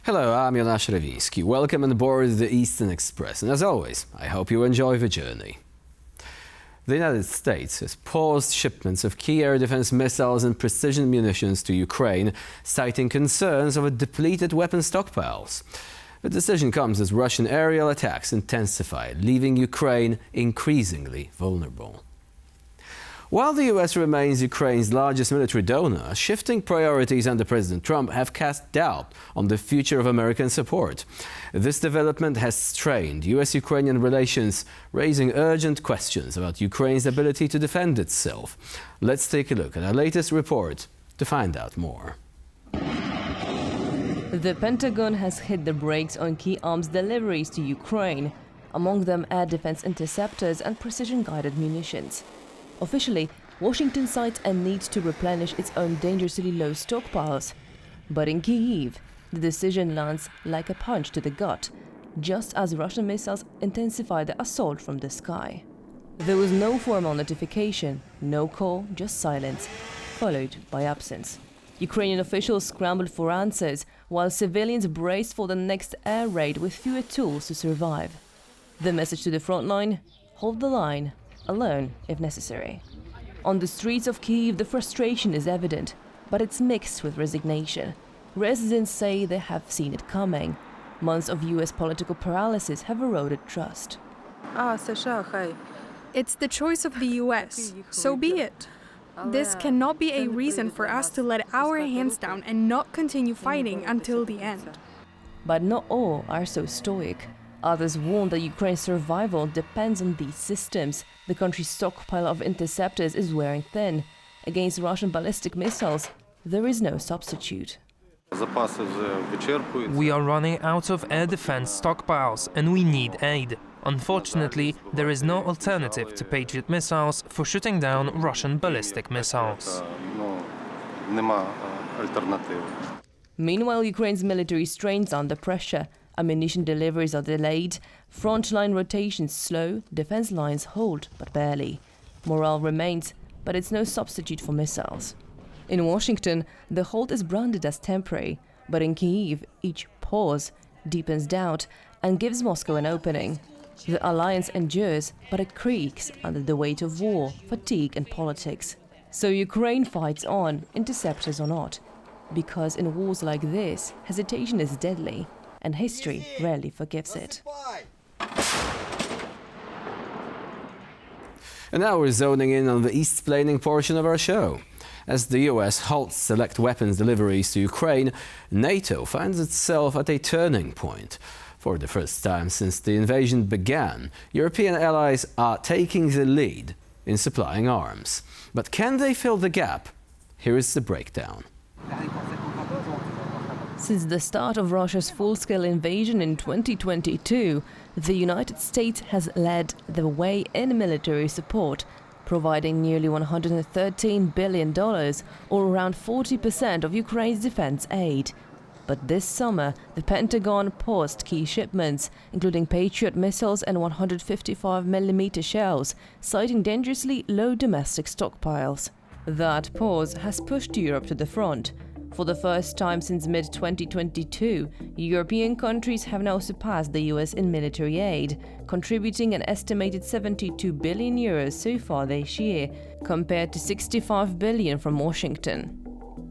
Hello, I'm Jonasz Rewiński. Welcome on board the Eastern Express, and as always, I hope you enjoy the journey. The United States has paused shipments of key air defense missiles and precision munitions to Ukraine, citing concerns over depleted weapon stockpiles. The decision comes as Russian aerial attacks intensify, leaving Ukraine increasingly vulnerable. While the U.S. remains Ukraine's largest military donor, shifting priorities under President Trump have cast doubt on the future of American support. This development has strained U.S. Ukrainian relations, raising urgent questions about Ukraine's ability to defend itself. Let's take a look at our latest report to find out more. The Pentagon has hit the brakes on key arms deliveries to Ukraine, among them air defense interceptors and precision-guided munitions. Officially, Washington cites a need to replenish its own dangerously low stockpiles. But in Kyiv, the decision lands like a punch to the gut, just as Russian missiles intensify the assault from the sky. There was no formal notification, no call, just silence, followed by absence. Ukrainian officials scrambled for answers, while civilians braced for the next air raid with fewer tools to survive. The message to the front line: hold the line, alone if necessary. On the streets of Kyiv, the frustration is evident, but it's mixed with resignation. Residents say they have seen it coming. Months of US political paralysis have eroded trust. It's the choice of the US, so be it. This cannot be a reason for us to let our hands down and not continue fighting until the end. But not all are so stoic. Others warn that Ukraine's survival depends on these systems. The country's stockpile of interceptors is wearing thin. Against Russian ballistic missiles, there is no substitute. We are running out of air defense stockpiles and we need aid. Unfortunately, there is no alternative to Patriot missiles for shooting down Russian ballistic missiles. Meanwhile, Ukraine's military strains under pressure. Ammunition deliveries are delayed, frontline rotations slow, defense lines hold, but barely. Morale remains, but it's no substitute for missiles. In Washington, the halt is branded as temporary, but in Kyiv, each pause deepens doubt and gives Moscow an opening. The alliance endures, but it creaks under the weight of war, fatigue and politics. So Ukraine fights on, interceptors or not, because in wars like this, hesitation is deadly, and history rarely forgives it. And now we're zoning in on the east-splaining portion of our show. As the US halts select weapons deliveries to Ukraine, NATO finds itself at a turning point. For the first time since the invasion began, European allies are taking the lead in supplying arms. But can they fill the gap? Here is the breakdown. Since the start of Russia's full-scale invasion in 2022, the United States has led the way in military support, providing nearly $113 billion, or around 40% of Ukraine's defense aid. But this summer, the Pentagon paused key shipments, including Patriot missiles and 155mm shells, citing dangerously low domestic stockpiles. That pause has pushed Europe to the front. For the first time since mid-2022, European countries have now surpassed the US in military aid, contributing an estimated €72 billion so far this year, compared to $65 billion from Washington.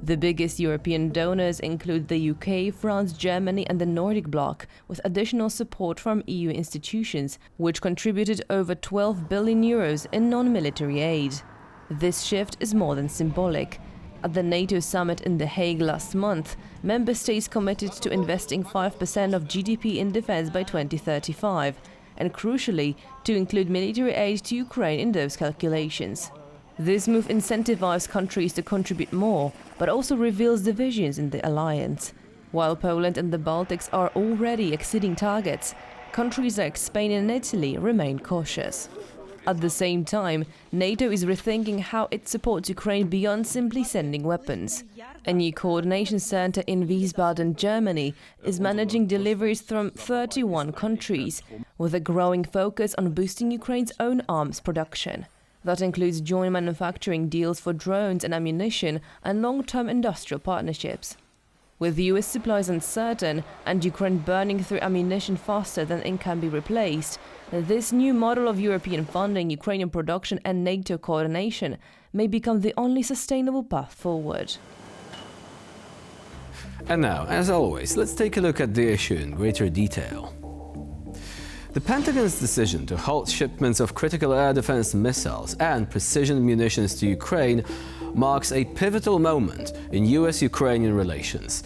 The biggest European donors include the UK, France, Germany and the Nordic bloc, with additional support from EU institutions, which contributed over €12 billion in non-military aid. This shift is more than symbolic. At the NATO summit in The Hague last month, member states committed to investing 5% of GDP in defense by 2035, and crucially, to include military aid to Ukraine in those calculations. This move incentivizes countries to contribute more, but also reveals divisions in the alliance. While Poland and the Baltics are already exceeding targets, countries like Spain and Italy remain cautious. At the same time, NATO is rethinking how it supports Ukraine beyond simply sending weapons. A new coordination center in Wiesbaden, Germany, is managing deliveries from 31 countries, with a growing focus on boosting Ukraine's own arms production. That includes joint manufacturing deals for drones and ammunition and long-term industrial partnerships. With US supplies uncertain and Ukraine burning through ammunition faster than it can be replaced, this new model of European funding, Ukrainian production and NATO coordination may become the only sustainable path forward. And now, as always, let's take a look at the issue in greater detail. The Pentagon's decision to halt shipments of critical air defense missiles and precision munitions to Ukraine marks a pivotal moment in U.S. Ukrainian relations.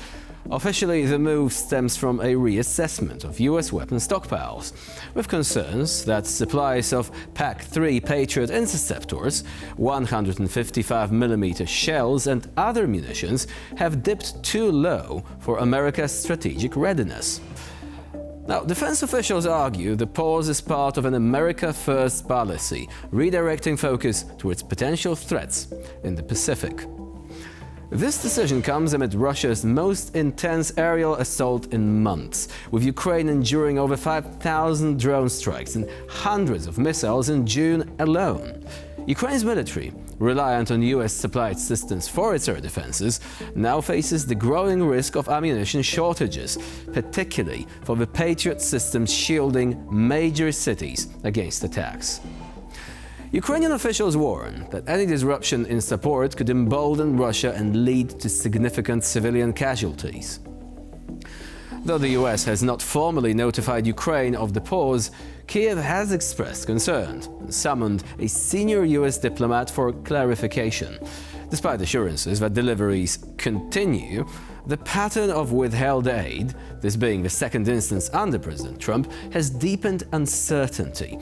Officially, the move stems from a reassessment of U.S. weapon stockpiles, with concerns that supplies of PAC-3 Patriot interceptors, 155mm shells and other munitions have dipped too low for America's strategic readiness. Now, defense officials argue the pause is part of an America First policy, redirecting focus towards potential threats in the Pacific. This decision comes amid Russia's most intense aerial assault in months, with Ukraine enduring over 5,000 drone strikes and hundreds of missiles in June alone. Ukraine's military, reliant on US-supplied systems for its air defenses, now faces the growing risk of ammunition shortages, particularly for the Patriot systems shielding major cities against attacks. Ukrainian officials warn that any disruption in support could embolden Russia and lead to significant civilian casualties. Though the US has not formally notified Ukraine of the pause, Kiev has expressed concern and summoned a senior US diplomat for clarification. Despite assurances that deliveries continue, the pattern of withheld aid, this being the second instance under President Trump, has deepened uncertainty.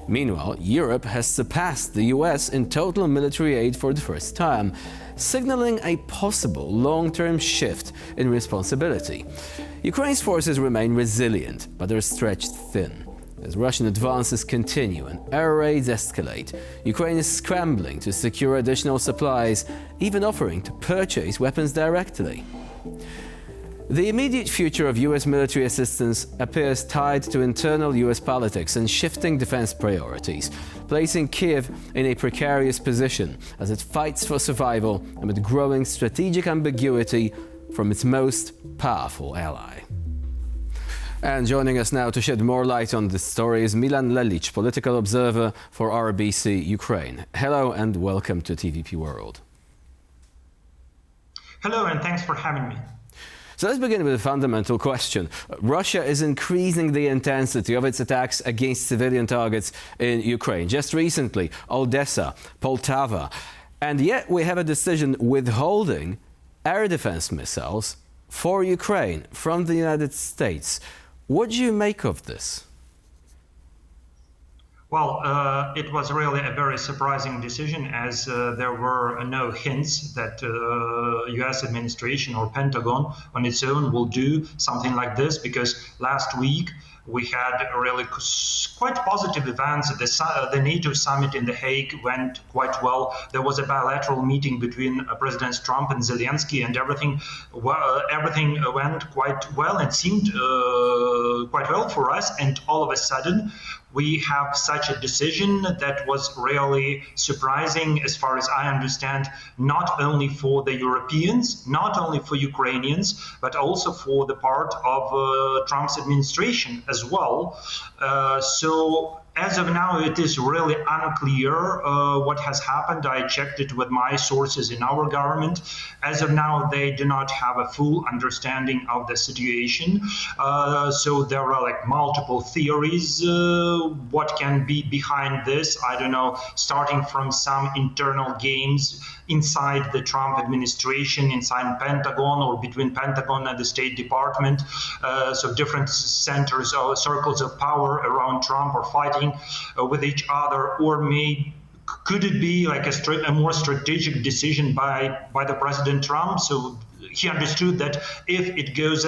Meanwhile, Europe has surpassed the US in total military aid for the first time, signaling a possible long-term shift in responsibility. Ukraine's forces remain resilient, but are stretched thin. As Russian advances continue and air raids escalate, Ukraine is scrambling to secure additional supplies, even offering to purchase weapons directly. The immediate future of US military assistance appears tied to internal US politics and shifting defense priorities, placing Kiev in a precarious position as it fights for survival amid growing strategic ambiguity from its most powerful ally. And joining us now to shed more light on this story is Milan Lich, political observer for RBC Ukraine. Hello and welcome to TVP World. Hello and thanks for having me. So let's begin with a fundamental question. Russia is increasing the intensity of its attacks against civilian targets in Ukraine. Just recently, Odessa, Poltava, and yet we have a decision withholding air defense missiles for Ukraine from the United States. What do you make of this? Well, it was really a very surprising decision, as there were no hints that U.S. administration or Pentagon on its own will do something like this, because last week we had really quite positive events. The NATO summit in The Hague went quite well. There was a bilateral meeting between Presidents Trump and Zelensky, and everything went quite well and seemed quite well for us. And all of a sudden, we have such a decision that was really surprising, as far as I understand, not only for the Europeans, not only for Ukrainians, but also for the part of Trump's administration as well. So as of now, it is really unclear what has happened. I checked it with my sources in our government. As of now, they do not have a full understanding of the situation. So there are like multiple theories. What can be behind this? I don't know, starting from some internal games inside the Trump administration, inside Pentagon, or between Pentagon and the State Department. So different centers or circles of power around Trump are fighting with each other, or could it be like a more strategic decision by the President Trump? So he understood that if it goes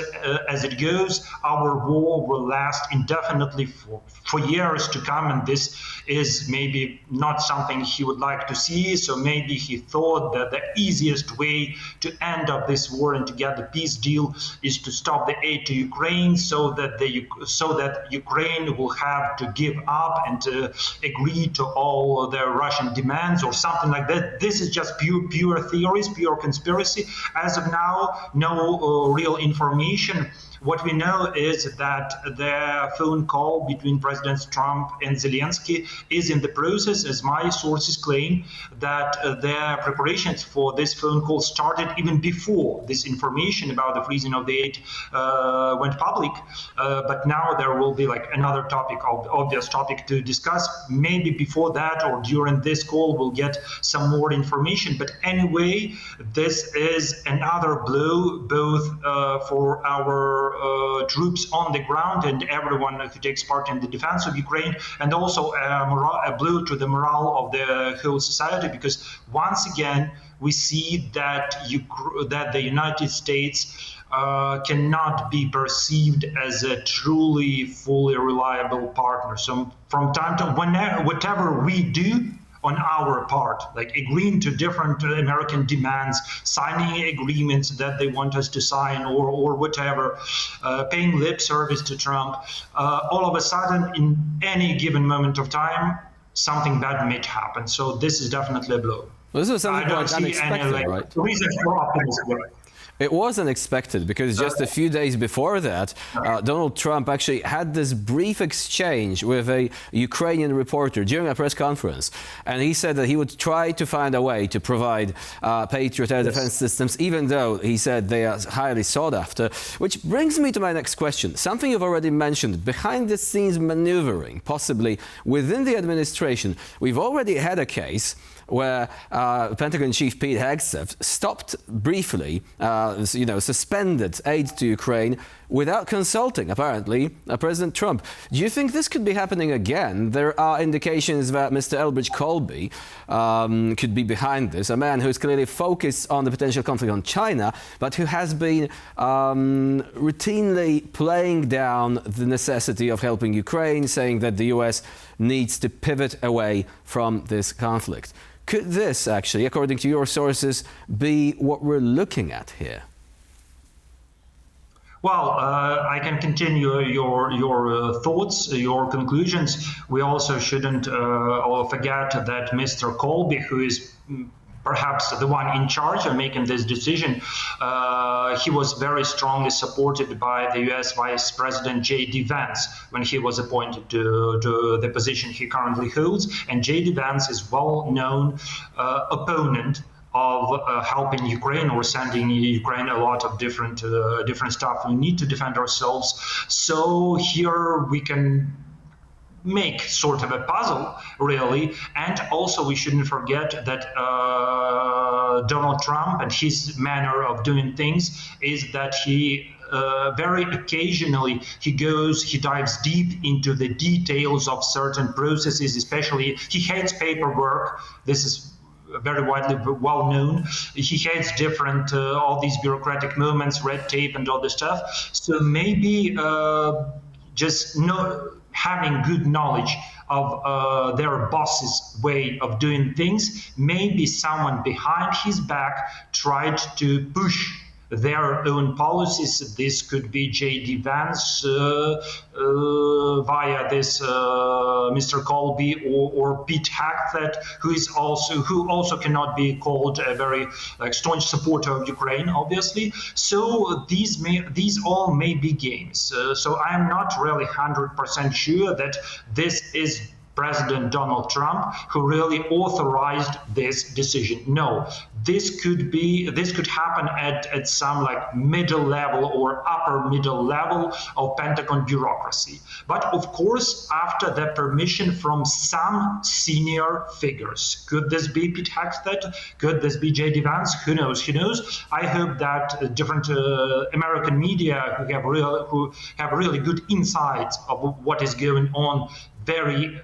as it goes, our war will last indefinitely for years to come, and this is maybe not something he would like to see. So maybe he thought that the easiest way to end up this war and to get the peace deal is to stop the aid to Ukraine, so that Ukraine will have to give up and to agree to all the Russian demands or something like that. This is just pure theories, pure conspiracy. As of now, now, no real information. What we know is that the phone call between Presidents Trump and Zelensky is in the process, as my sources claim, that the preparations for this phone call started even before this information about the freezing of the aid went public. But now there will be like another topic, obvious topic to discuss. Maybe before that or during this call we'll get some more information. But anyway, this is another blow both for our troops on the ground and everyone who takes part in the defense of Ukraine, and also a blow to the morale of the whole society, because once again we see that the United States cannot be perceived as a truly, fully reliable partner. So from time to whatever we do on our part, like agreeing to different American demands, signing agreements that they want us to sign, or whatever, paying lip service to Trump, all of a sudden, in any given moment of time, something bad may happen. So this is definitely a blow. Well, this was something quite unexpected, right? Reason for optimism. It was unexpected because just a few days before that, Donald Trump actually had this brief exchange with a Ukrainian reporter during a press conference. And he said that he would try to find a way to provide Patriot air defense systems, even though he said they are highly sought after. Which brings me to my next question. Something you've already mentioned, behind the scenes maneuvering, possibly within the administration. We've already had a case where Pentagon Chief Pete Hegseth stopped briefly, suspended aid to Ukraine without consulting, apparently, President Trump. Do you think this could be happening again? There are indications that Mr. Elbridge Colby could be behind this, a man who's clearly focused on the potential conflict on China, but who has been routinely playing down the necessity of helping Ukraine, saying that the US needs to pivot away from this conflict. Could this actually, according to your sources, be what we're looking at here? Well, I can continue your thoughts, your conclusions. We also shouldn't forget that Mr. Colby, who is perhaps the one in charge of making this decision, he was very strongly supported by the U.S. Vice President J.D. Vance when he was appointed to the position he currently holds. And J.D. Vance is well-known opponent of helping Ukraine or sending Ukraine a lot of different stuff. We need to defend ourselves. So here we can make sort of a puzzle, really. And also we shouldn't forget that Donald Trump and his manner of doing things is that he very occasionally he dives deep into the details of certain processes, especially he hates paperwork. This is very widely well known. He hates different all these bureaucratic movements, red tape and all this stuff. So maybe having good knowledge of their boss's way of doing things, maybe someone behind his back tried to push their own policies. This could be J.D. Vance via this Mr. Colby or Pete Hegseth, who also cannot be called a very staunch supporter of Ukraine, obviously. So these all may be games. So I'm not really 100% sure that this is President Donald Trump who really authorized this decision. No, this could happen at some like middle level or upper middle level of Pentagon bureaucracy. But of course, after the permission from some senior figures. Could this be Pete Hegseth? Could this be J.D. Vance? Who knows? Who knows? I hope that different American media who have really good insights of what is going on very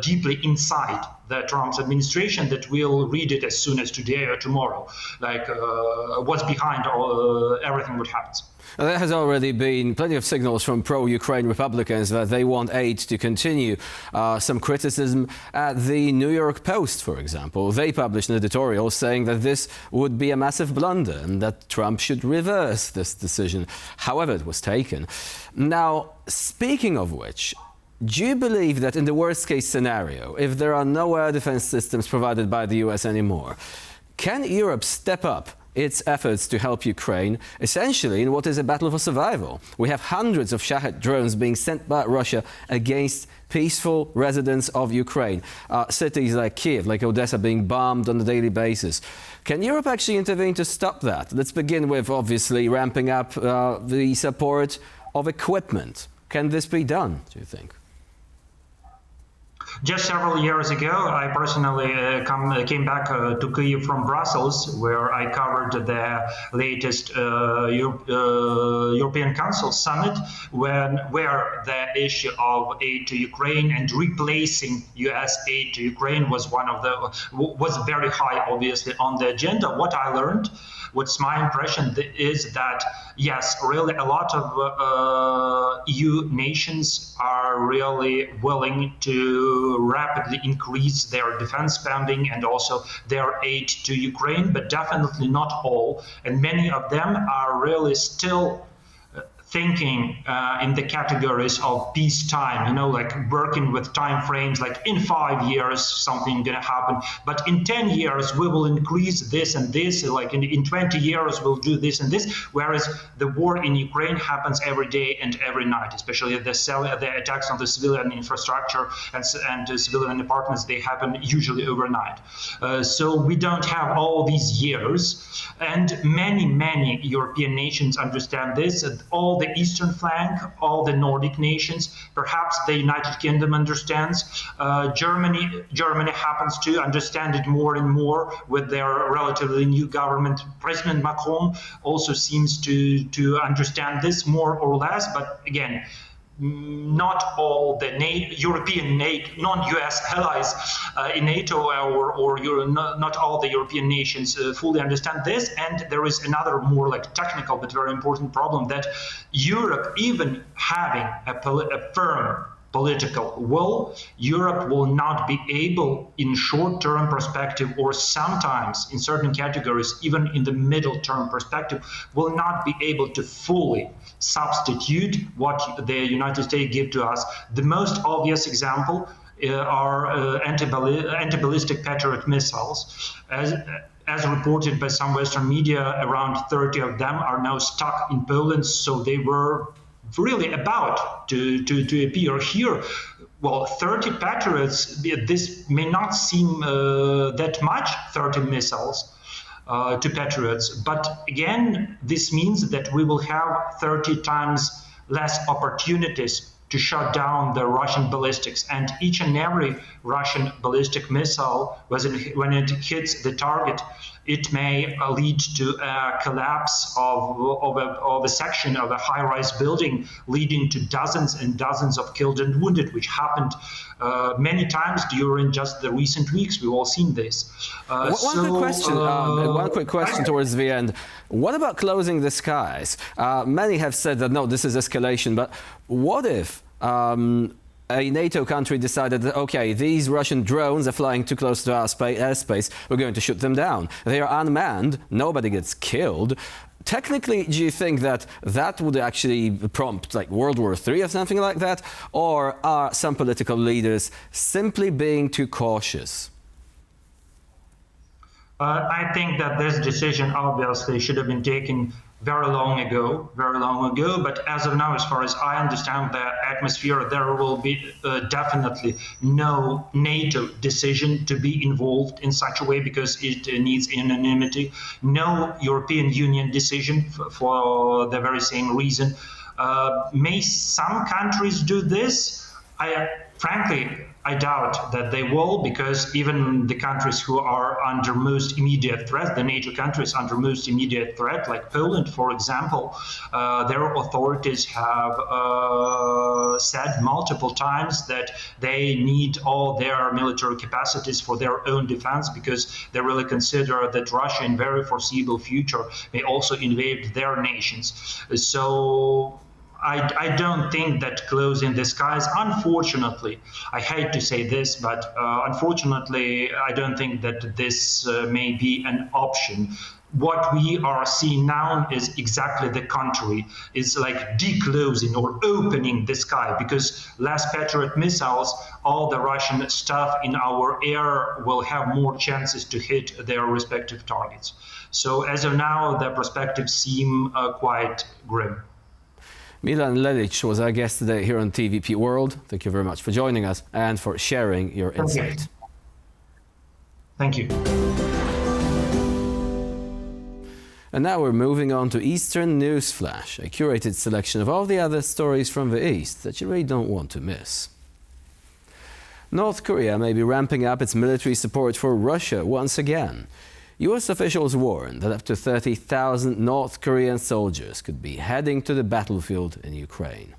deeply inside the Trump's administration, that we'll read it as soon as today or tomorrow, like what's behind everything what happens. There has already been plenty of signals from pro-Ukraine Republicans that they want aid to continue. Some criticism at the New York Post, for example. They published an editorial saying that this would be a massive blunder and that Trump should reverse this decision, however it was taken. Now, speaking of which, do you believe that in the worst-case scenario, if there are no air defense systems provided by the US anymore, can Europe step up its efforts to help Ukraine, essentially in what is a battle for survival. We have hundreds of Shahed drones being sent by Russia against peaceful residents of Ukraine. Cities like Kiev, like Odessa, being bombed on a daily basis. Can Europe actually intervene to stop that? Let's begin with, obviously, ramping up the support of equipment. Can this be done, do you think? Just several years ago, I personally came back to Kyiv from Brussels, where I covered the latest European Council summit, where the issue of aid to Ukraine and replacing U.S. aid to Ukraine was very high, obviously, on the agenda. What I learned, what's my impression, is that yes, really a lot of EU nations are really willing to rapidly increase their defense spending and also their aid to Ukraine, but definitely not all. And many of them are really still thinking in the categories of peacetime, like working with time frames, like in 5 years something gonna happen, but in 10 years we will increase this and this, like in 20 years we'll do this and this, whereas the war in Ukraine happens every day and every night, especially the attacks on the civilian infrastructure and civilian apartments, they happen usually overnight. So we don't have all these years, and many European nations understand this, and all the eastern flank, all the Nordic nations, perhaps the United Kingdom understands. Germany happens to understand it more and more with their relatively new government. President Macron also seems to understand this more or less, but again, not all the European non-US allies in NATO or not all the European nations fully understand this. And there is another more like technical but very important problem, that Europe, even having a firm political will, Europe will not be able in short-term perspective, or sometimes in certain categories, even in the middle-term perspective, will not be able to fully substitute what the United States give to us. The most obvious example are anti-ballistic Patriot missiles. As reported by some Western media, around 30 of them are now stuck in Poland, so they were really about to appear here. Well, 30 Patriots, this may not seem that much, 30 missiles to Patriots, but again, this means that we will have 30 times less opportunities to shut down the Russian ballistics. And each and every Russian ballistic missile, when it hits the target, it may lead to a collapse of a section of a high-rise building, leading to dozens and dozens of killed and wounded, which happened many times during just the recent weeks. We've all seen this. One quick question towards the end. What about closing the skies? Many have said that, no, this is escalation, but what if a NATO country decided that, okay, these Russian drones are flying too close to our airspace, we're going to shoot them down. They are unmanned, nobody gets killed. Technically, do you think that that would actually prompt like World War III or something like that? Or are some political leaders simply being too cautious? I think that this decision obviously should have been taken very long ago, but as of now, as far as I understand the atmosphere, there will be definitely no NATO decision to be involved in such a way, because it needs unanimity. No European Union decision for the very same reason. May some countries do this? Frankly, I doubt that they will, because even the countries who are under most immediate threat, the NATO countries under most immediate threat, like Poland, for example, their authorities have said multiple times that they need all their military capacities for their own defense, because they really consider that Russia in very foreseeable future may also invade their nations. So I don't think that closing the skies, unfortunately, I hate to say this, but unfortunately, I don't think that this may be an option What we are seeing now is exactly the contrary. It's like declosing or opening the sky, because less Patriot missiles, all the Russian stuff in our air will have more chances to hit their respective targets. So as of now, the perspectives seem quite grim. Milan Lich was our guest today here on TVP World. Thank you very much for joining us and for sharing your insight. Thank you. And now we're moving on to Eastern News Flash, a curated selection of all the other stories from the East that you really don't want to miss. North Korea may be ramping up its military support for Russia once again. U.S. officials warn that up to 30,000 North Korean soldiers could be heading to the battlefield in Ukraine.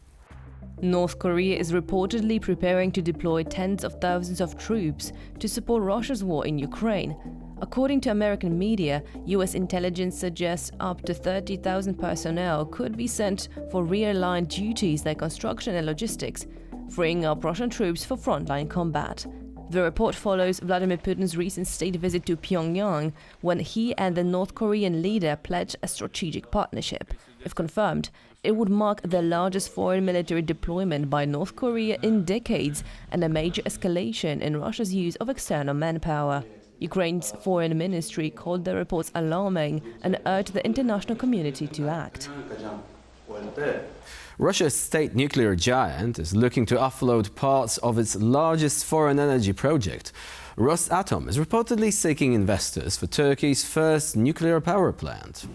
North Korea is reportedly preparing to deploy tens of thousands of troops to support Russia's war in Ukraine. According to American media, U.S. intelligence suggests up to 30,000 personnel could be sent for rear-line duties like construction and logistics, freeing up Russian troops for frontline combat. The report follows Vladimir Putin's recent state visit to Pyongyang, when he and the North Korean leader pledged a strategic partnership. If confirmed, it would mark the largest foreign military deployment by North Korea in decades and a major escalation in Russia's use of external manpower. Ukraine's foreign ministry called the reports alarming and urged the international community to act. Russia's state nuclear giant is looking to offload parts of its largest foreign energy project. Rosatom is reportedly seeking investors for Turkey's first nuclear power plant.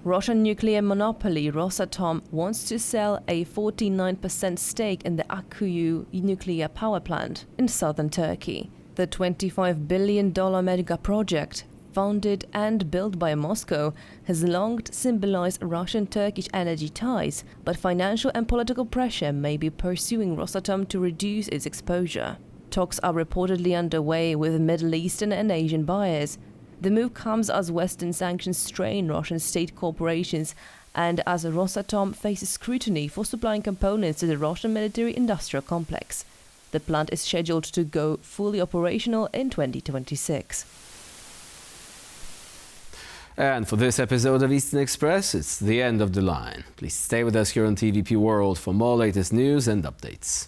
Russian nuclear monopoly Rosatom wants to sell a 49% stake in the Akkuyu nuclear power plant in southern Turkey. The $25 billion mega project, founded and built by Moscow, has long symbolized Russian-Turkish energy ties, but financial and political pressure may be pursuing Rosatom to reduce its exposure. Talks are reportedly underway with Middle Eastern and Asian buyers. The move comes as Western sanctions strain Russian state corporations and as Rosatom faces scrutiny for supplying components to the Russian military-industrial complex. The plant is scheduled to go fully operational in 2026. And for this episode of Eastern Express, it's the end of the line. Please stay with us here on TVP World for more latest news and updates.